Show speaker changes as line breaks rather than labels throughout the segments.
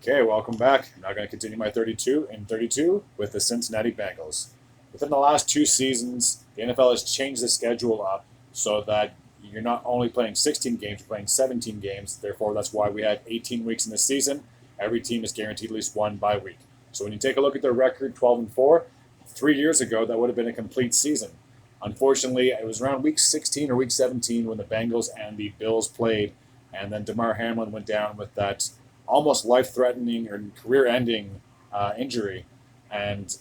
Okay, welcome back. I'm now going to continue my 32 in 32 with the Cincinnati Bengals. Within the last two seasons, the NFL has changed the schedule up so that you're not only playing 16 games, you're playing 17 games. Therefore, that's why we had 18 weeks in the season. Every team is guaranteed at least one bye week. So when you take a look at their record, 12 and 4, 3 years ago, that would have been a complete season. Unfortunately, it was around week 16 or week 17 when the Bengals and the Bills played, and then Damar Hamlin went down with that almost life-threatening or career-ending injury, and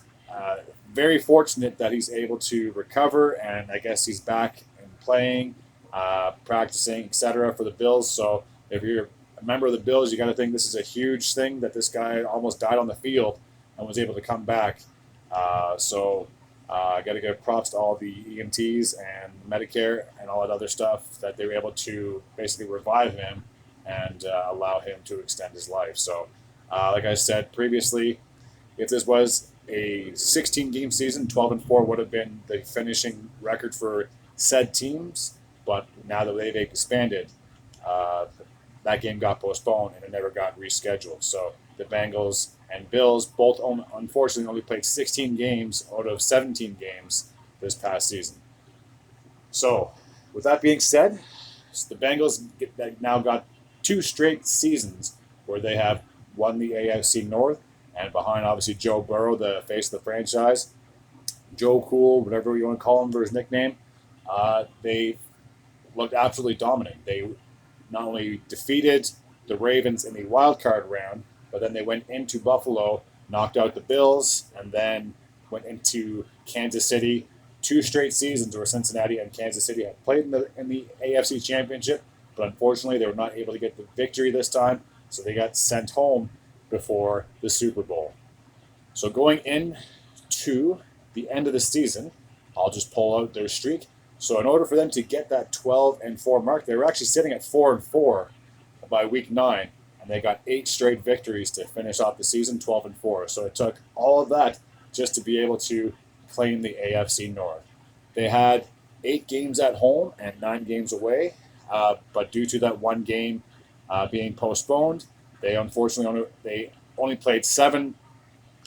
very fortunate that he's able to recover, and I guess he's back and playing, practicing, etc. for the Bills. So if you're a member of the Bills, you got to think this is a huge thing that this guy almost died on the field and was able to come back. I got to give props to all the EMTs and Medicare and all that other stuff that they were able to basically revive him and allow him to extend his life. So, like I said previously, if this was a 16-game season, 12 and 4 would have been the finishing record for said teams. But now that they've expanded, uh, that game got postponed and it never got rescheduled. So the Bengals and Bills both unfortunately only played 16 games out of 17 games this past season. So, with that being said, the Bengals now got two straight seasons where they have won the AFC North, and behind obviously Joe Burrow, the face of the franchise, Joe Cool, whatever you want to call him for his nickname, they looked absolutely dominant. They not only defeated the Ravens in the wild card round, but then they went into Buffalo, knocked out the Bills, and then went into Kansas City. Two straight seasons where Cincinnati and Kansas City had played in the AFC Championship, but unfortunately they were not able to get the victory this time, so they got sent home before the Super Bowl. So going into the end of the season, I'll just pull out their streak. So in order for them to get that 12 and 4 mark, they were actually sitting at 4 and 4 by week 9, and they got 8 straight victories to finish off the season, 12 and 4. So it took all of that just to be able to claim the AFC North. They had 8 games at home and 9 games away, but due to that one game being postponed, they unfortunately only played 7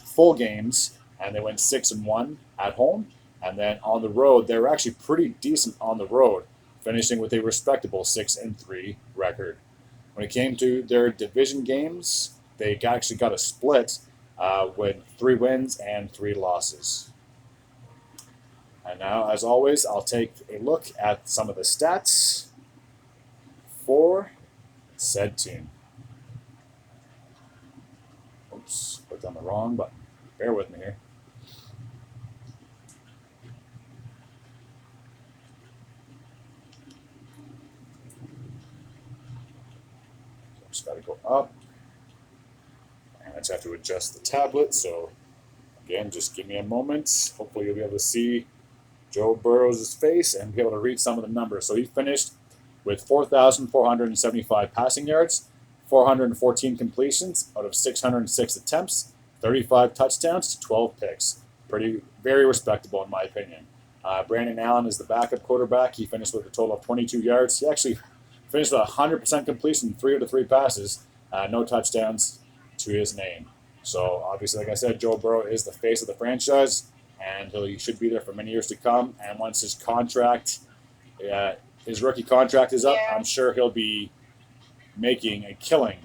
full games, and they went 6 and 1 at home. And then on the road, they were actually pretty decent on the road, finishing with a respectable 6 and 3 record. When it came to their division games, they actually got a split with 3 wins and 3 losses. And now, as always, I'll take a look at some of the stats for said team. Oops, clicked on the wrong button. Bear with me here. Just got to go up. And I just have to adjust the tablet. So, again, just give me a moment. Hopefully, you'll be able to see Joe Burrow's face and be able to read some of the numbers. So, he finished with 4,475 passing yards, 414 completions out of 606 attempts, 35 touchdowns to 12 picks. Very respectable in my opinion. Brandon Allen is the backup quarterback. He finished with a total of 22 yards. He actually finished with 100% completion, 3 out of 3 passes, no touchdowns to his name. So obviously, like I said, Joe Burrow is the face of the franchise, and he should be there for many years to come. And once his rookie contract is up, I'm sure he'll be making a killing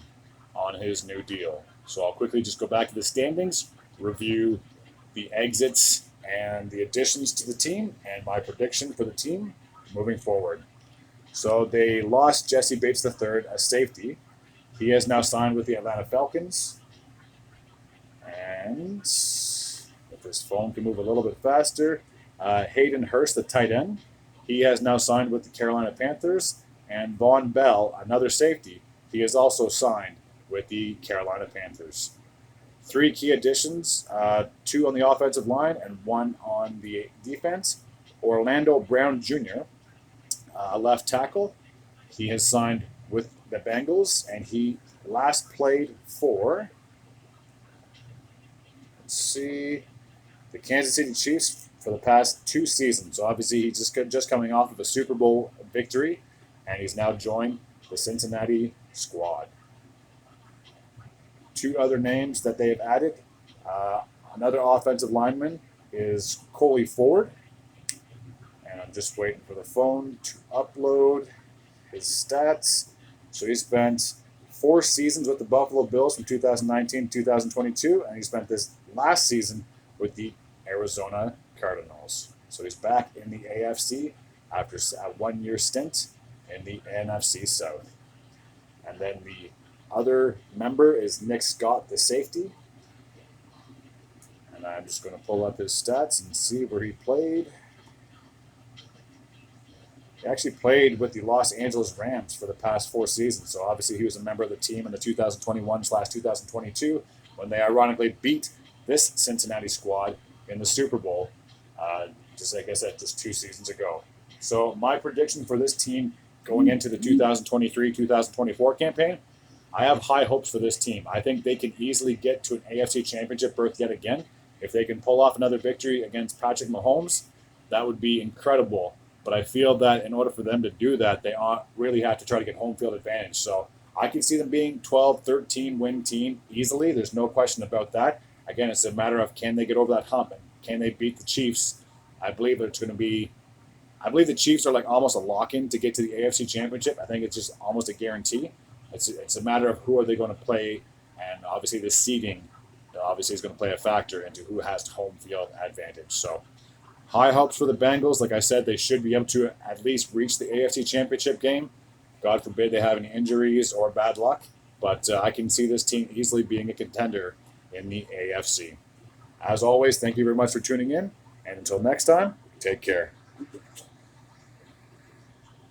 on his new deal. So I'll quickly just go back to the standings, review the exits and the additions to the team, and my prediction for the team moving forward. So they lost Jesse Bates III, a safety. He has now signed with the Atlanta Falcons. And if this phone can move a little bit faster, Hayden Hurst, the tight end, he has now signed with the Carolina Panthers. And Von Bell, another safety, he has also signed with the Carolina Panthers. 3 key additions, 2 on the offensive line and 1 on the defense. Orlando Brown Jr., left tackle, he has signed with the Bengals, and he last played for, the Kansas City Chiefs for the past 2 seasons. So obviously he's just coming off of a Super Bowl victory, and he's now joined the Cincinnati squad. two other names that they have added. Another offensive lineman is Coley Ford, and I'm just waiting for the phone to upload his stats. So he spent 4 seasons with the Buffalo Bills from 2019 to 2022, and he spent this last season with the Arizona Cardinals. So he's back in the AFC after a 1 year stint in the NFC South. And then the other member is Nick Scott, the safety. And I'm just going to pull up his stats and see where he played. He actually played with the Los Angeles Rams for the past 4 seasons. So obviously he was a member of the team in the 2021/2022 when they ironically beat this Cincinnati squad in the Super Bowl, just like I said, just 2 seasons ago. So my prediction for this team going into the 2023-2024 campaign, I have high hopes for this team. I think they can easily get to an AFC Championship berth yet again. If they can pull off another victory against Patrick Mahomes, that would be incredible. But I feel that in order for them to do that, they really have to try to get home field advantage. So I can see them being 12, 13 win team easily. There's no question about that. Again, it's a matter of can they get over that hump and can they beat the Chiefs? I believe the Chiefs are like almost a lock-in to get to the AFC Championship. I think it's just almost a guarantee. It's a matter of who are they going to play, and obviously the seeding obviously is going to play a factor into who has home field advantage. So high hopes for the Bengals. Like I said, they should be able to at least reach the AFC Championship game. God forbid they have any injuries or bad luck. But I can see this team easily being a contender in the AFC. As always, thank you very much for tuning in. And until next time, take care.